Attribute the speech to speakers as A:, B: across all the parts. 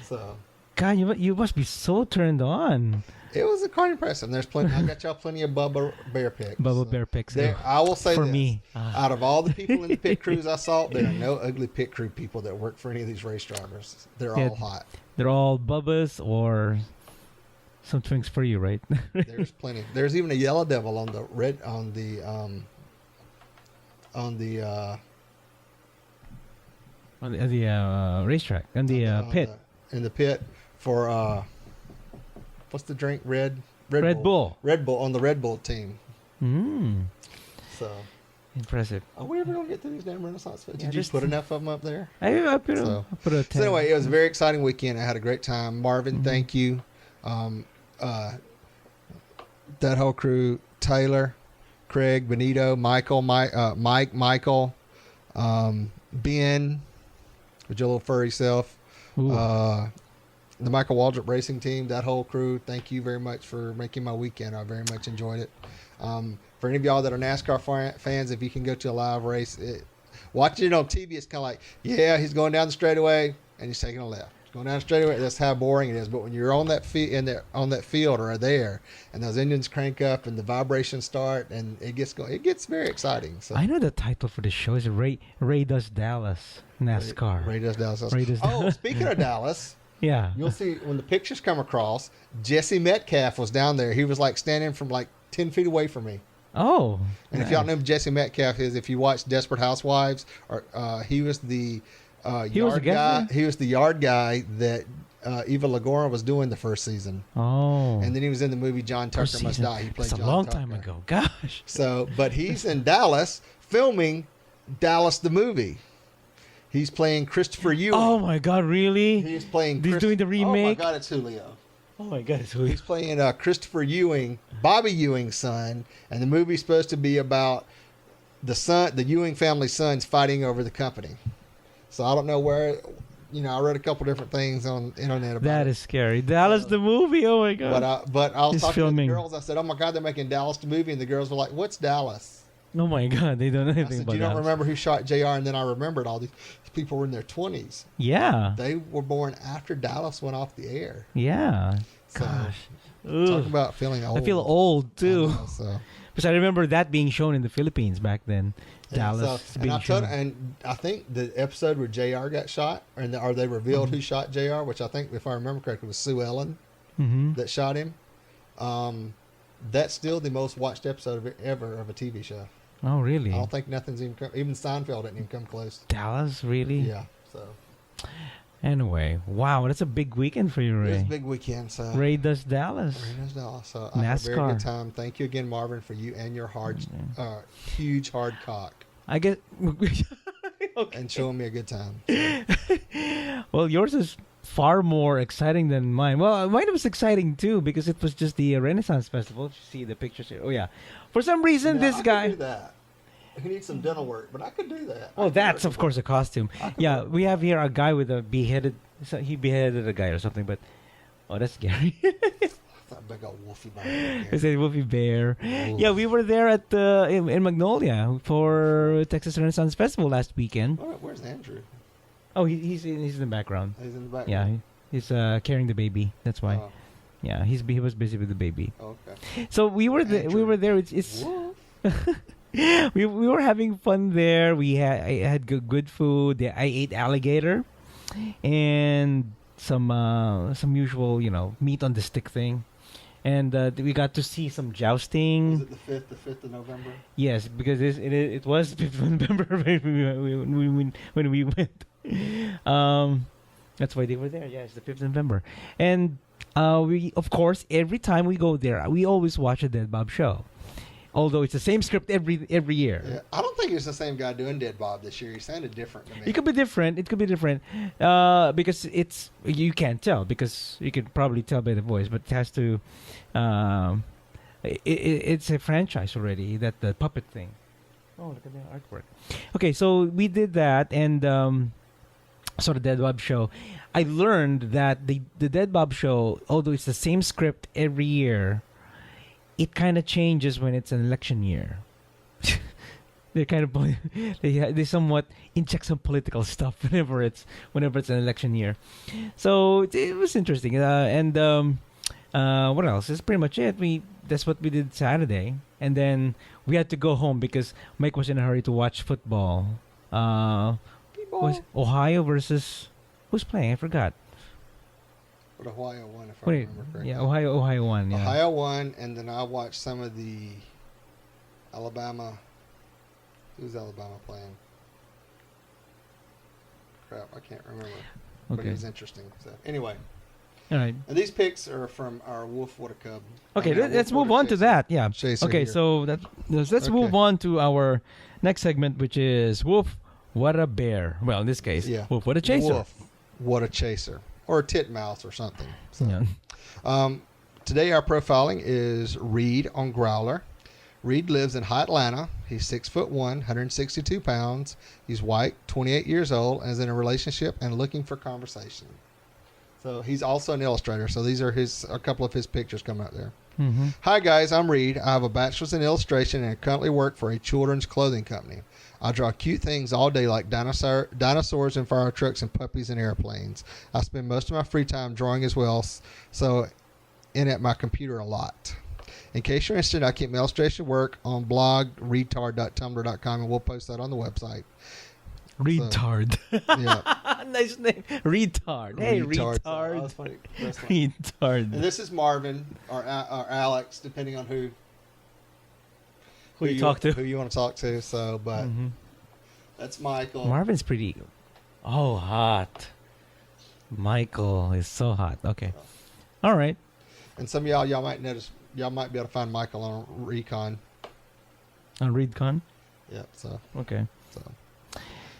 A: So,
B: God, you must be so turned on.
A: it was quite impressive. There's plenty. I got y'all plenty of Bubba Bear picks.
B: Bubba Bear picks.
A: I will say
B: for
A: this.
B: me.
A: Out of all the people in the pit crews I saw, there are no ugly pit crew people that work for any of these race drivers. They're all hot.
B: They're all Bubbas or some twinks for you, right?
A: There's plenty. There's even a Yellow Devil on the
B: racetrack, on the pit.
A: In the pit for what's the drink? Red
B: Bull.
A: Red Bull on the Red Bull team. So
B: impressive.
A: Are we ever gonna get through these damn Renaissance Fest? Did you put enough of them up there?
B: I put a 10.
A: So anyway, it was a very exciting weekend. I had a great time. Marvin, thank you. That whole crew: Taylor, Craig, Benito, Michael, Michael, Ben, with your little furry self. The Michael Waldrop Racing Team, that whole crew, thank you very much for making my weekend. I very much enjoyed it. For any of y'all that are NASCAR fans, if you can go to a live race, watching it on TV, it's kind of like, yeah, he's going down the straightaway and he's taking a left. He's going down the straightaway. That's how boring it is. But when you're on that field or there, and those engines crank up and the vibrations start, and it gets very exciting. So
B: I know the title for the show is Ray Does Dallas NASCAR.
A: Ray Does Dallas.
B: Dallas.
A: Speaking of Dallas.
B: Yeah.
A: You'll see when the pictures come across, Jesse Metcalf was down there. He was like standing from like 10 feet away from me.
B: Oh.
A: And if y'all know who Jesse Metcalf is, if you watch Desperate Housewives, he was the yard guy. He was the yard guy that Eva Lagora was doing the first season.
B: Oh.
A: And then he was in the movie John Tucker Must Die. He played
B: That's
A: John
B: a long
A: Tucker.
B: time ago. Gosh.
A: So, but he's in Dallas filming Dallas the movie. He's playing Christopher Ewing.
B: Oh my God! Really?
A: He's playing.
B: He's doing the remake.
A: Oh my God! It's Julio.
B: Oh my God! It's Julio.
A: He's playing Christopher Ewing, Bobby Ewing's son, and the movie's supposed to be about the Ewing family sons fighting over the company. So I don't know where. I read a couple different things on the internet about
B: that. Is scary. Dallas the movie. Oh my God!
A: But I was talking to the girls. I said, "Oh my God, they're making Dallas the movie," and the girls were like, "What's Dallas?"
B: Oh my God, they don't know anything about that.
A: You don't remember who shot JR? And then I remembered all these people were in their 20s.
B: Yeah.
A: They were born after Dallas went off the air.
B: Yeah.
A: So,
B: gosh.
A: Talk about feeling old.
B: I feel old too.
A: So.
B: Because I remember that being shown in the Philippines back then. Dallas being shown.
A: And I think the episode where JR got shot, or they revealed who shot JR, which I think, if I remember correctly, was Sue Ellen that shot him. That's still the most watched episode ever of a TV show.
B: Oh, really?
A: I don't think nothing's even Seinfeld didn't even come close.
B: Dallas, really?
A: Yeah. So.
B: Anyway, wow, that's a big weekend for you, Ray.
A: It's a big weekend. So.
B: Ray Does Dallas.
A: Ray Does Dallas. So
B: NASCAR.
A: I had a very good time. Thank you again, Marvin, for you and your huge hard cock.
B: I guess.
A: Okay. And showing me a good time. So.
B: Well, yours is far more exciting than mine. Well, mine was exciting too because it was just the Renaissance Festival. You see the pictures here. Oh yeah. For some reason, this guy.
A: I could do that. He needs some dental work, but I could do that.
B: Well, that's of course a costume. Yeah, we have here a guy with a beheaded. He beheaded a guy or something, but that's scary.
A: That big old wolfie bear.
B: It's a wolfie bear. Oof. Yeah, we were there at in Magnolia for Texas Renaissance Festival last weekend.
A: Where's Andrew?
B: Oh, he's in the background.
A: He's in the background.
B: Yeah, he's carrying the baby. That's why.
A: Oh.
B: Yeah, he was busy with the baby.
A: Okay.
B: So we were there. It's we were having fun there. I had good food. I ate alligator and some usual meat on the stick thing. And we got to see some jousting.
A: Was it the 5th of November?
B: Yes, because it was 5th of November when we went. That's why they were there. Yeah, it's the 5th of November. And we, of course, every time we go there, we always watch a Dead Bob show. Although it's the same script every year.
A: Yeah, I don't think it's the same guy doing Dead Bob this year. He sounded different to me.
B: It could be different. Because you can't tell, because you could probably tell by the voice, but it has to. It's a franchise already. That the puppet thing. Oh, look at the artwork. Okay, so we did that, and so the Dead Bob show. I learned that the Dead Bob show, although it's the same script every year, it kind of changes when it's an election year. they're kind of they somewhat inject some political stuff whenever it's an election year. So it was interesting. What else? That's pretty much it. That's what we did Saturday, and then we had to go home because Mike was in a hurry to watch football. Was Ohio versus who's playing? I forgot.
A: But Ohio won, if I remember correctly.
B: Yeah, Ohio won. Yeah.
A: Ohio won, and then I watched some of the Alabama. Who's Alabama playing? Crap, I can't remember. But it was interesting. So anyway.
B: All right.
A: And these picks are from our Wolf What a Cub.
B: Okay, let's move on to that. Yeah. Okay,
A: here.
B: so let's move on to our next segment, which is Wolf What a Bear. Well, in this case, Wolf What a Chaser.
A: Wolf What a Chaser. Or a titmouse or something. So.
B: Yeah.
A: Today our profiling is Reed on Growler. Reed lives in High Atlanta. He's 6'1", 162 pounds. He's white, 28 years old, and is in a relationship and looking for conversation. So he's also an illustrator. So these are a couple of his pictures coming up there.
B: Mm-hmm.
A: Hi guys, I'm Reed. I have a bachelor's in illustration and currently work for a children's clothing company. I draw cute things all day like dinosaurs and fire trucks and puppies and airplanes. I spend most of my free time drawing as well, so at my computer a lot. In case you're interested, I keep my illustration work on blog retard.tumblr.com, and we'll post that on the website.
B: Retard.
A: So, yeah.
B: Nice name. Retard. Hey, retard.
A: So,
B: retard.
A: And this is Marvin or Alex, depending on who
B: you talk to.
A: Who you want to talk to. So, but that's Michael.
B: Marvin's pretty. Oh, hot. Michael is so hot. Okay. All right.
A: And some of y'all might notice. Y'all might be able to find Michael on Recon.
B: On ReadCon?
A: Yeah. So.
B: Okay.
A: So.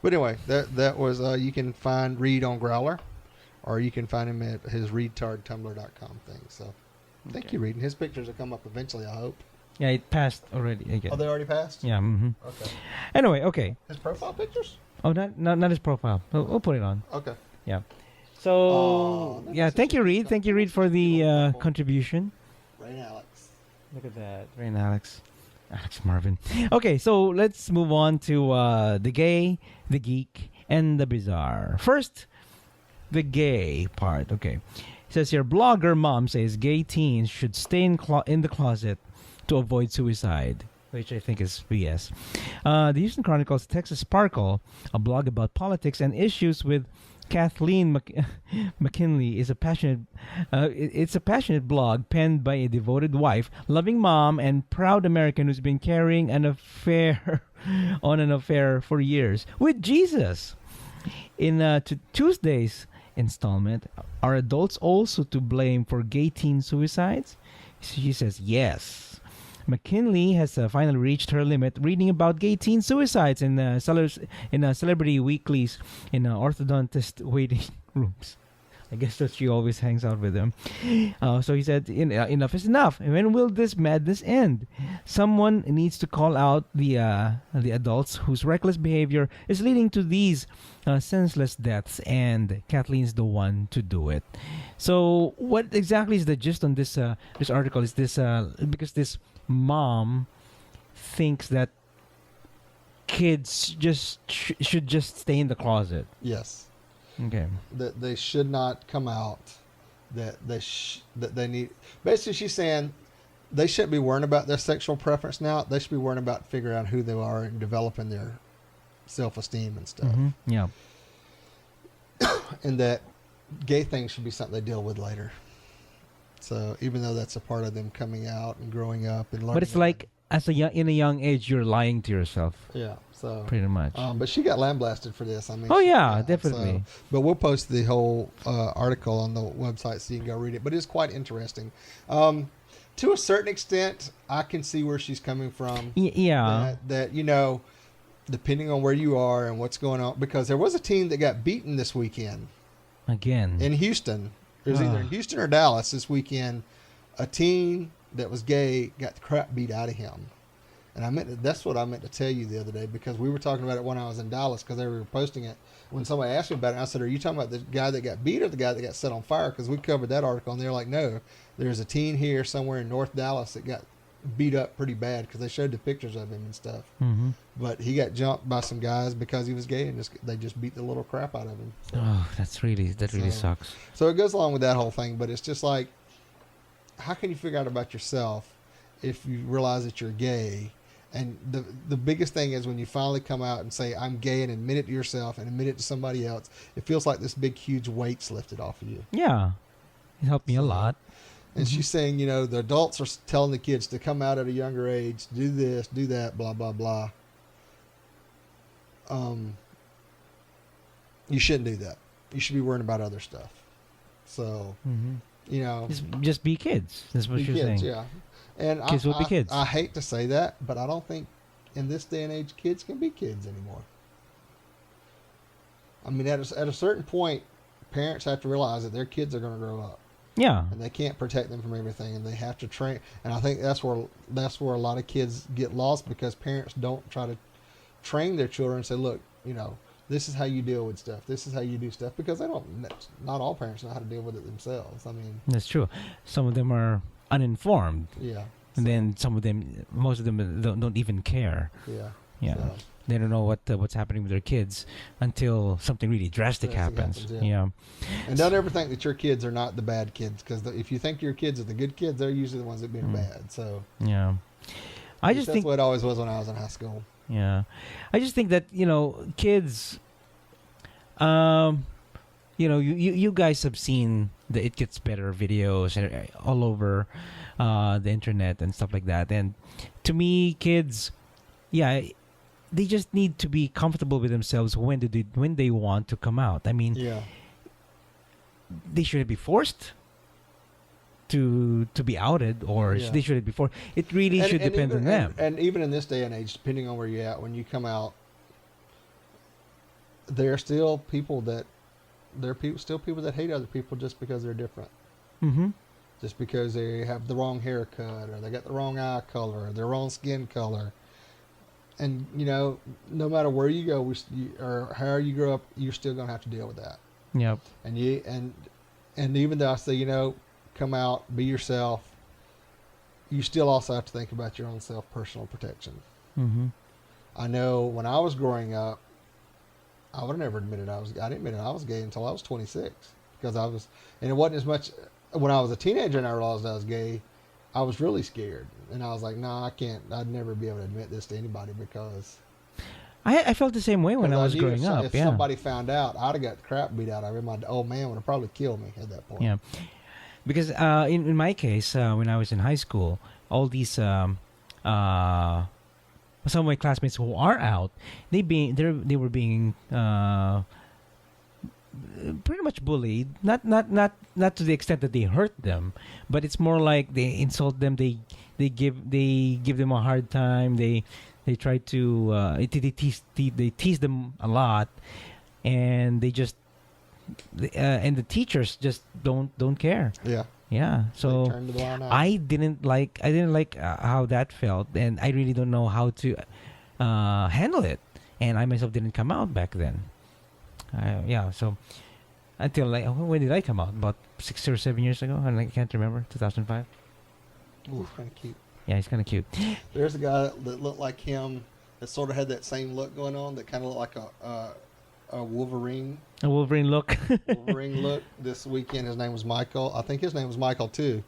A: But anyway, that was you can find Reed on Growler, or you can find him at his retardtumblr.com thing. So, thank you, Reed. And his pictures will come up eventually, I hope.
B: Yeah, it passed already.
A: Oh, they already passed?
B: Yeah. Mm-hmm.
A: Okay.
B: Anyway, okay.
A: His profile pictures?
B: Oh, not his profile. We'll put it on.
A: Okay.
B: Yeah. So, thank you, Reed. Thank you, Reed, for the contribution.
A: Ray and Alex.
B: Look at that. Ray and Alex. Alex Marvin. Okay, so let's move on to the gay, the geek, and the bizarre. First, the gay part. Okay. It says here, blogger mom says gay teens should stay in the closet to avoid suicide, which I think is BS. The Houston Chronicle's Texas Sparkle, a blog about politics and issues with Kathleen McKinley, is a passionate. It's a passionate blog penned by a devoted wife, loving mom, and proud American who's been carrying an affair for years with Jesus. In Tuesday's installment, are adults also to blame for gay teen suicides? She says yes. McKinley has finally reached her limit reading about gay teen suicides in celebrity weeklies in orthodontist waiting rooms. I guess that she always hangs out with them. So he said, enough is enough. When will this madness end? Someone needs to call out the adults whose reckless behavior is leading to these senseless deaths, and Kathleen's the one to do it. So what exactly is the gist on this article? Is this because this mom thinks that kids just should just stay in the closet?
A: Yes.
B: Okay.
A: That they should not come out. That they need. Basically, she's saying they shouldn't be worrying about their sexual preference now. They should be worrying about figuring out who they are and developing their self-esteem and stuff.
B: Mm-hmm. Yeah.
A: And that gay things should be something they deal with later. So even though that's a part of them coming out and growing up and learning.
B: But it's like in a young age, you're lying to yourself.
A: Yeah. So
B: pretty much.
A: But she got lambasted for this. I mean.
B: Oh yeah, definitely.
A: So, but we'll post the whole article on the website so you can go read it. But it's quite interesting. To a certain extent, I can see where she's coming from.
B: Yeah.
A: That depending on where you are and what's going on, because there was a team that got beaten this weekend.
B: Again.
A: In Houston. It was either in Houston or Dallas this weekend. A teen that was gay got the crap beat out of him. And that's what I meant to tell you the other day, because we were talking about it when I was in Dallas, because they were posting it. When somebody asked me about it, I said, are you talking about the guy that got beat or the guy that got set on fire? Because we covered that article, and they're like, no, there's a teen here somewhere in North Dallas that got beat up pretty bad because they showed the pictures of him and stuff.
B: Mm-hmm.
A: But he got jumped by some guys because he was gay, and they just beat the little crap out of him. So,
B: Oh, that really sucks.
A: so it goes along with that whole thing, but it's just like, how can you figure out about yourself if you realize that you're gay? And the biggest thing is when you finally come out and say, I'm gay, and admit it to yourself and admit it to somebody else, it feels like this big, huge weight's lifted off of you.
B: Yeah. It helped me a lot.
A: And she's saying, you know, the adults are telling the kids to come out at a younger age, do this, do that, blah, blah, blah. You shouldn't do that. You should be worrying about other stuff. So, you know.
B: Just be kids. That's what you're saying.
A: Yeah. And
B: kids will be kids.
A: I hate to say that, but I don't think in this day and age kids can be kids anymore. I mean, at a certain point, parents have to realize that their kids are going to grow up.
B: Yeah.
A: And they can't protect them from everything, and they have to train. And I think that's where a lot of kids get lost, because parents don't try to train their children and say, look, you know, this is how you deal with stuff. This is how you do stuff, because they don't. Not all parents know how to deal with it themselves. I mean,
B: that's true. Some of them are uninformed.
A: Yeah.
B: And then most of them don't even care.
A: Yeah.
B: Yeah.
A: So.
B: They don't know what's happening with their kids until something really drastic happens. Yeah.
A: And don't ever think that your kids are not the bad kids, because if you think your kids are the good kids, they're usually the ones that have been bad. So.
B: Yeah. I just think
A: that's what it always was when I was in high school.
B: Yeah. I just think that, you know, kids, you know, you guys have seen the It Gets Better videos all over the internet and stuff like that. And to me, kids, yeah, they just need to be comfortable with themselves when they want to come out. I mean, they shouldn't be forced to be outed, or they shouldn't be forced. It really should depend on them.
A: And even in this day and age, depending on where you're at, when you come out, there are still people that hate other people just because they're different.
B: Mm-hmm.
A: Just because they have the wrong haircut, or they got the wrong eye color, or their wrong skin color. And, you know, no matter where you go, or how you grow up, you're still going to have to deal with that.
B: Yep.
A: And even though I say, you know, come out, be yourself, you still also have to think about your own personal protection.
B: Mm-hmm.
A: I know when I was growing up, I would have never admitted I didn't admit I was gay until I was 26, because and it wasn't as much when I was a teenager and I realized I was gay. I was really scared, and I was like, "No, I can't. I'd never be able to admit this to anybody," because
B: I felt the same way when I was growing up.
A: If somebody found out, I'd have got the crap beat out of me. My old man would have probably killed me at that point.
B: Yeah, because in my case, when I was in high school, all these some of my classmates who are out, they were being pretty much bullied. Not to the extent that they hurt them, but it's more like they insult them. They give them a hard time. They try to they tease them a lot, and they just and the teachers just don't care. Yeah. So I didn't like how that felt, and I really don't know how to handle it. And I myself didn't come out back then. So until when did I come out? About 6 or 7 years ago, and I can't remember. 2005.
A: Ooh, kind of cute.
B: Yeah, he's kind of cute.
A: There's a guy that looked like him that sort of had that same look going on, that kind of looked like a Wolverine.
B: A Wolverine look.
A: Wolverine look. This weekend, his name was Michael. I think his name was Michael too,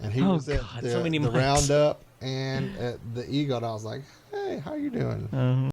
A: and he was at the Roundup and at the Eagle. And I was like, "Hey, how you doing?"